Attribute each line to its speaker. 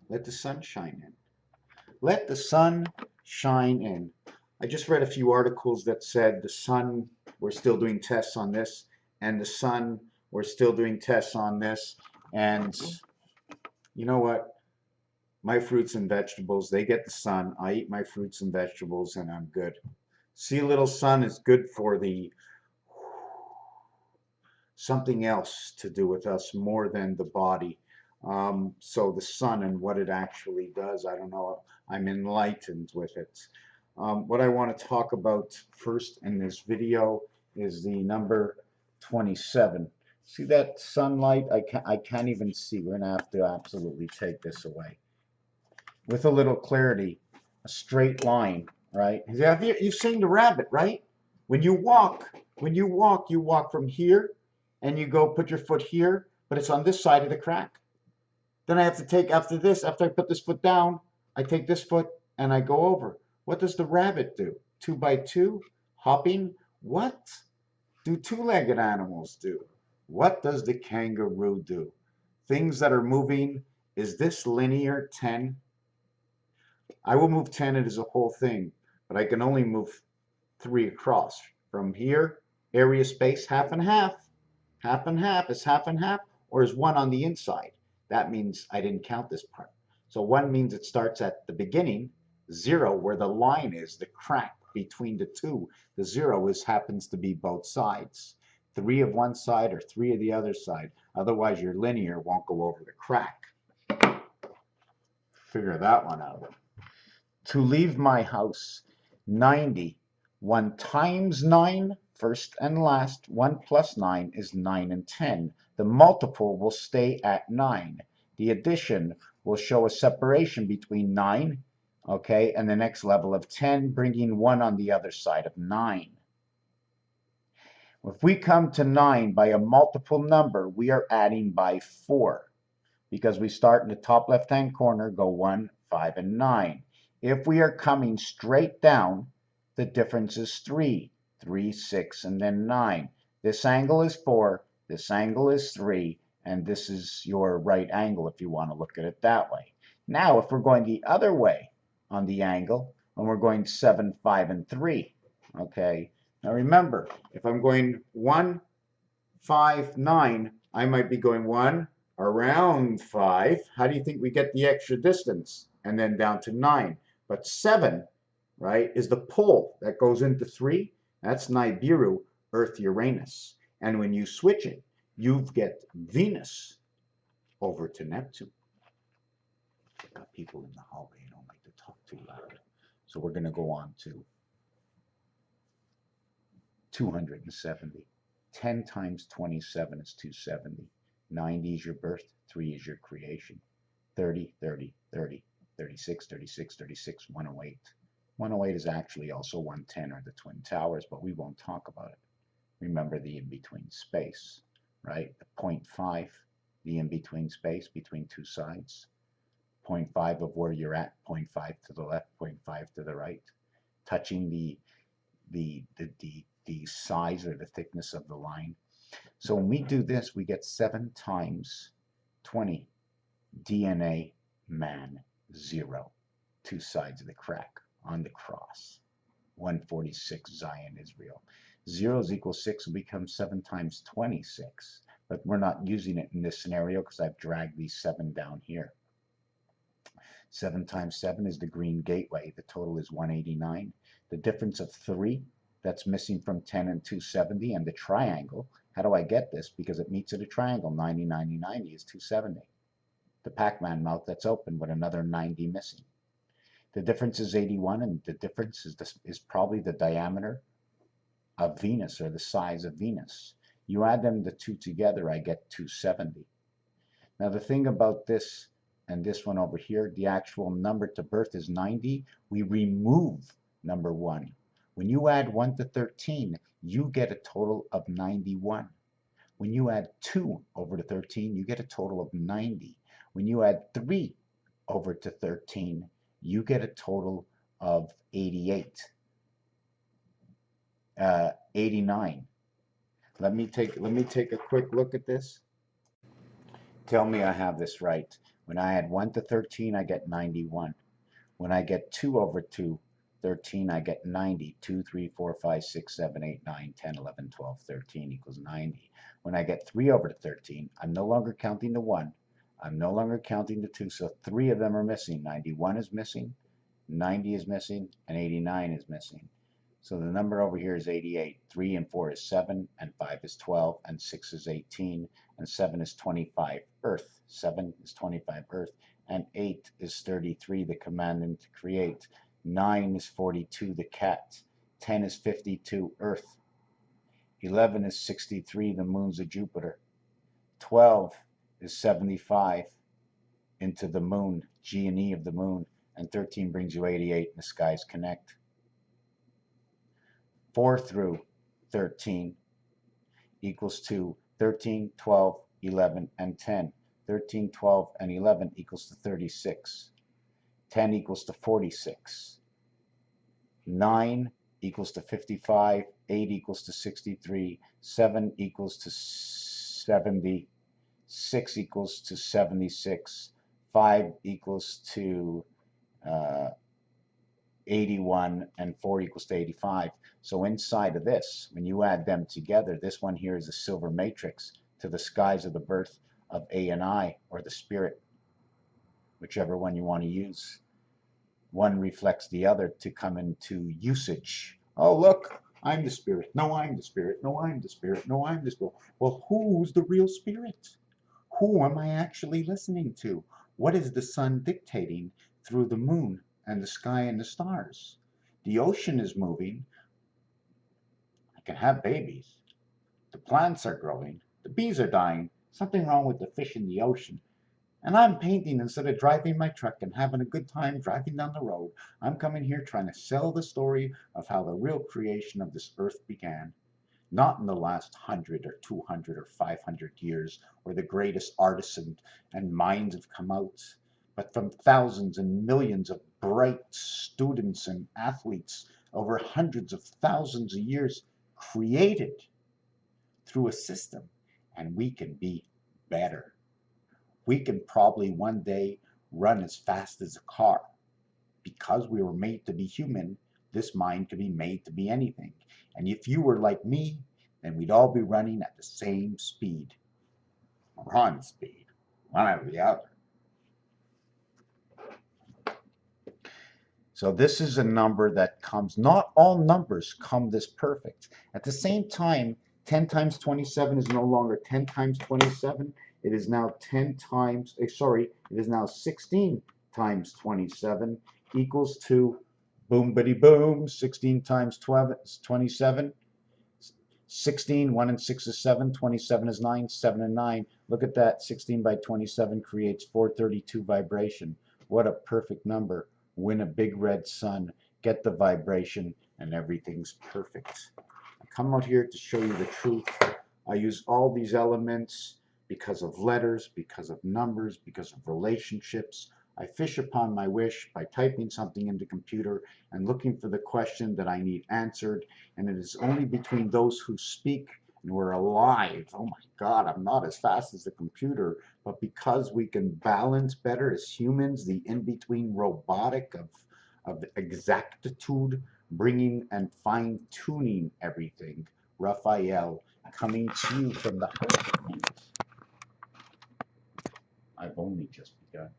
Speaker 1: Let the sun shine in. Let the sun shine in. I just read a few articles that said the sun, we're still doing tests on this, and the sun, we're still doing tests on this. And you know what? My fruits and vegetables, they get the sun. I eat my fruits and vegetables, and I'm good. See, a little sun is good for the something else to do with us more than the body. So the sun and what it actually does, I don't know. I'm enlightened with it. What I want to talk about first in this video is the number 27. See that sunlight? I can't even see. We're going to have to absolutely take this away. With a little clarity, a straight line, right? You've seen the rabbit, right? You walk from here and you go put your foot here, but it's on this side of the crack. Then I have to take, after I put this foot down, I take this foot and I go over. What does the rabbit do? 2 by 2, hopping. What do two-legged animals do? What does the kangaroo do? Things that are moving. Is this linear 10? I will move 10 as a whole thing, but I can only move 3 across. From here, area space, half and half. Half and half is half and half, or is 1 on the inside? That means I didn't count this part. So 1 means it starts at the beginning, 0 where the line is, the crack between the two. The 0 happens to be both sides. 3 of one side or 3 of the other side. Otherwise your linear won't go over the crack. Figure that one out. To leave my house, 90. 1 times 9, first and last. 1 plus 9 is 9 and 10. The multiple will stay at 9. The addition will show a separation between 9, okay, and the next level of 10, bringing 1 on the other side of 9. If we come to 9 by a multiple number, we are adding by 4, because we start in the top left-hand corner, go 1, 5, and 9. If we are coming straight down, the difference is 3, 3, 6, and then 9. This angle is 4, this angle is 3, and this is your right angle if you want to look at it that way. Now, if we're going the other way on the angle, and we're going 7, 5, and 3, okay? Now remember, if I'm going 1, 5, 9, I might be going 1, around 5. How do you think we get the extra distance? And then down to 9. But 7, right, is the pole that goes into 3. That's Nibiru, Earth, Uranus. And when you switch it, you get Venus over to Neptune. Got people in the hallway who don't like to talk too loud. So we're going to go on to 270. 10 times 27 is 270. 90 is your birth, 3 is your creation. 30, 30, 30, 36, 36, 36, 108. 108 is actually also 110 or the Twin Towers, but we won't talk about it. Remember the in-between space, right? The 0.5, the in-between space between two sides. 0.5 of where you're at, 0.5 to the left, 0.5 to the right. Touching the size or the thickness of the line. So when we do this, we get 7 times 20. DNA, man, 0. 2 sides of the crack on the cross. 146, Zion, Israel. 0 is equal 6 will become 7 times 26. But we're not using it in this scenario because I've dragged these 7 down here. 7 times 7 is the green gateway. The total is 189. The difference of 3, that's missing from 10 and 270, and the triangle. How do I get this? Because it meets at a triangle. 90, 90, 90 is 270. The Pac-Man mouth that's open with another 90 missing. The difference is 81, and the difference is probably the diameter of Venus, or the size of Venus. You add them the two together, I get 270. Now the thing about this and this one over here, the actual number to birth is 90. We remove number 1. When you add 1 to 13, you get a total of 91. When you add 2 over to 13, you get a total of 90. When you add 3 over to 13, you get a total of 88. 89. Let me take a quick look at this. Tell me I have this right. When I add 1 to 13, I get 91. When I get 2 over 13, I get 90. 2, 3, 4, 5, 6, 7, 8, 9, 10, 11, 12, 13 equals 90. When I get 3 over 13, I'm no longer counting the 1. I'm no longer counting the 2, so 3 of them are missing. 91 is missing, 90 is missing, and 89 is missing. So the number over here is 88. 3 and 4 is 7, and 5 is 12, and 6 is 18, and 7 is 25, Earth. 7 is 25, Earth, and 8 is 33, the commandant to create. 9 is 42, the cat. 10 is 52, Earth. 11 is 63, the moons of Jupiter. 12 is 75 into the moon, G and E of the moon, and 13 brings you 88, and the skies connect. 4 through 13 equals to 13, 12, 11, and 10. 13, 12, and 11 equals to 36. 10 equals to 46. 9 equals to 55. 8 equals to 63. 7 equals to 70. 6 equals to 76. 5 equals to 81, and 4 equals to 85. So inside of this, when you add them together, this one here is a silver matrix to the skies of the birth of A and I, or the spirit, whichever one you want to use. One reflects the other to come into usage. Oh, look, I'm the spirit. No, I'm the spirit. No, I'm the spirit. No, I'm the spirit. Well, who's the real spirit? Who am I actually listening to? What is the sun dictating through the moon and the sky and the stars? The ocean is moving. I can have babies. The plants are growing. The bees are dying. Something wrong with the fish in the ocean. And I'm painting instead of driving my truck and having a good time driving down the road. I'm coming here trying to sell the story of how the real creation of this earth began. Not in the last 100 or 200 or 500 years, where the greatest artists and minds have come out, but from thousands and millions of bright students and athletes over hundreds of thousands of years, created through a system. And we can be better. We can probably one day run as fast as a car. Because we were made to be human, this mind could be made to be anything. And if you were like me, then we'd all be running at the same speed. Run speed. One or the other. So this is a number that comes, not all numbers come this perfect. At the same time, 10 times 27 is no longer 10 times 27. It is now 10 times, it is now 16 times 27 equals to, boom, bitty boom, 16 times 12 is 27. 16, 1 and 6 is 7, 27 is 9, 7 and 9. Look at that, 16 by 27 creates 432 vibration. What a perfect number. Win a big red sun, get the vibration, and everything's perfect. I come out here to show you the truth. I use all these elements because of letters, because of numbers, because of relationships. I fish upon my wish by typing something in the computer and looking for the question that I need answered. And it is only between those who speak and we're alive. Oh my God, I'm not as fast as the computer, but because we can balance better as humans, the in-between robotic of exactitude, bringing and fine-tuning everything. Raphael, coming to you from the heart. I've only just begun.